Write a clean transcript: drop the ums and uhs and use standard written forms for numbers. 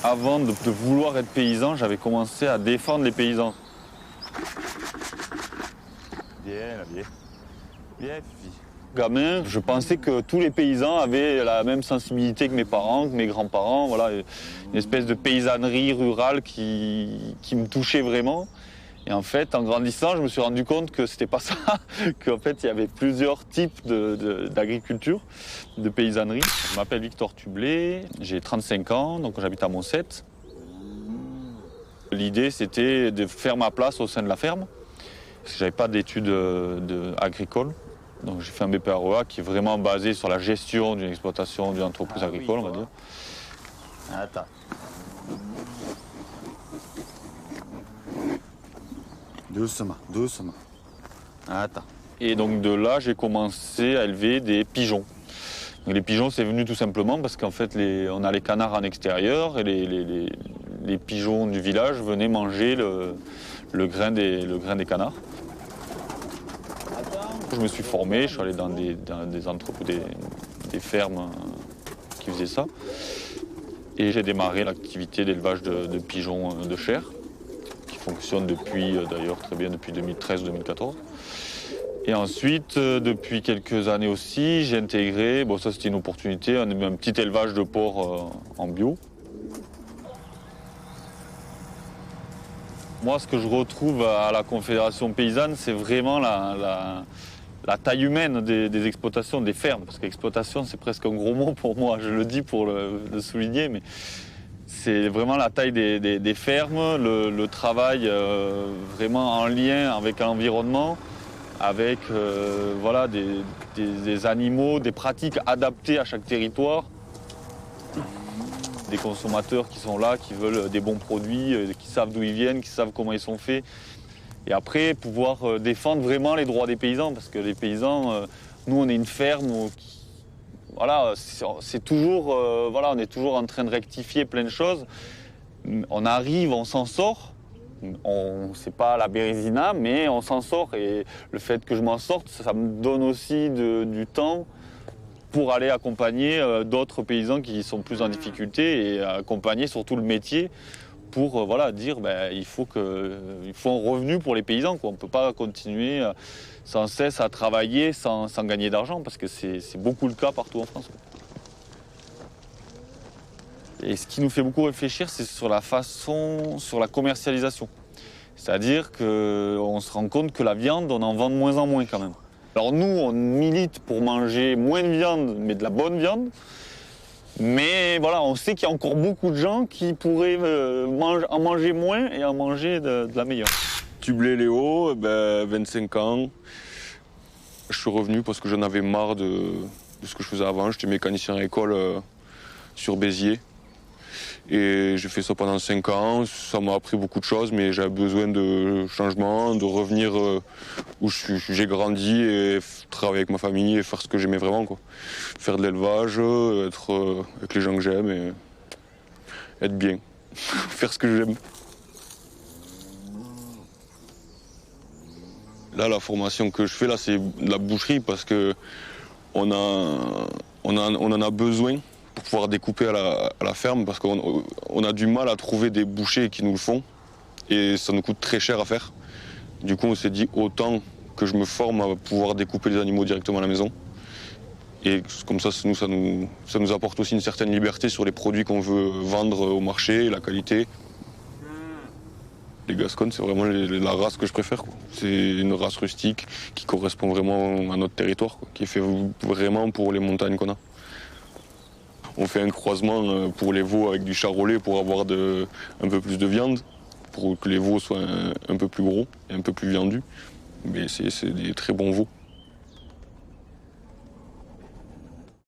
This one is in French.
Avant de vouloir être paysan, j'avais commencé à défendre les paysans. Bien, là, bien. Bien, Fifi. Gamin, je pensais que tous les paysans avaient la même sensibilité que mes parents, que mes grands-parents. Voilà, une espèce de paysannerie rurale qui me touchait vraiment. Et en fait, en grandissant, je me suis rendu compte que c'était pas ça, qu'en fait, il y avait plusieurs types d'agriculture, de paysannerie. Je m'appelle Victor Tublé, j'ai 35 ans, donc j'habite à Moncette. L'idée, c'était de faire ma place au sein de la ferme, parce que j'avais pas d'études agricoles. Donc j'ai fait un BPREA qui est vraiment basé sur la gestion d'une exploitation, d'une entreprise agricole, on va dire. Attends. Doucement, doucement. Attends. Et donc de là, j'ai commencé à élever des pigeons. Donc, les pigeons, c'est venu tout simplement parce qu'en fait, on a les canards en extérieur et les pigeons du village venaient manger le grain des canards. Je me suis formé, je suis allé dans des entrepôts, des fermes qui faisaient ça. Et j'ai démarré l'activité d'élevage de pigeons de chair, qui fonctionne depuis, d'ailleurs très bien, depuis 2013-2014. Et ensuite, depuis quelques années aussi, j'ai intégré, bon ça c'était une opportunité, un petit élevage de porcs en bio. Moi, ce que je retrouve à la Confédération paysanne, c'est vraiment la taille humaine des exploitations, des fermes. Parce qu'exploitation, c'est presque un gros mot pour moi, je le dis pour le souligner, mais c'est vraiment la taille des fermes, le travail vraiment en lien avec l'environnement, avec voilà, des animaux, des pratiques adaptées à chaque territoire. Des consommateurs qui sont là, qui veulent des bons produits, qui savent d'où ils viennent, qui savent comment ils sont faits. Et après, pouvoir défendre vraiment les droits des paysans, parce que les paysans, nous, on est une ferme, voilà, c'est toujours, voilà, on est toujours en train de rectifier plein de choses. On arrive, on s'en sort. C'est pas la Bérésina, mais on s'en sort. Et le fait que je m'en sorte, ça me donne aussi du temps pour aller accompagner d'autres paysans qui sont plus en difficulté et accompagner surtout le métier pour voilà, dire il faut un revenu pour les paysans, quoi. On ne peut pas continuer sans cesse à travailler sans gagner d'argent parce que c'est beaucoup le cas partout en France, quoi. Et ce qui nous fait beaucoup réfléchir, c'est sur la commercialisation. C'est-à-dire qu'on se rend compte que la viande, on en vend de moins en moins quand même. Alors nous, on milite pour manger moins de viande, mais de la bonne viande. Mais voilà, on sait qu'il y a encore beaucoup de gens qui pourraient en manger moins et en manger de la meilleure. Tublé Léo, 25 ans. Je suis revenu parce que j'en avais marre de ce que je faisais avant. J'étais mécanicien à l'école sur Béziers. Et j'ai fait ça pendant 5 ans, ça m'a appris beaucoup de choses, mais j'avais besoin de changement, de revenir où j'ai grandi et travailler avec ma famille et faire ce que j'aimais vraiment, quoi. Faire de l'élevage, être avec les gens que j'aime et être bien, faire ce que j'aime. Là, la formation que je fais, là, c'est de la boucherie parce que on en a besoin pour pouvoir découper à la ferme parce qu'on a du mal à trouver des bouchers qui nous le font et ça nous coûte très cher à faire. Du coup, on s'est dit autant que je me forme à pouvoir découper les animaux directement à la maison. Et comme ça, ça nous apporte aussi une certaine liberté sur les produits qu'on veut vendre au marché, la qualité. Les Gascons, c'est vraiment la race que je préfère, quoi. C'est une race rustique qui correspond vraiment à notre territoire, quoi, qui est fait vraiment pour les montagnes qu'on a. On fait un croisement pour les veaux avec du charolais pour avoir un peu plus de viande, pour que les veaux soient un peu plus gros et un peu plus viandus. Mais c'est des très bons veaux.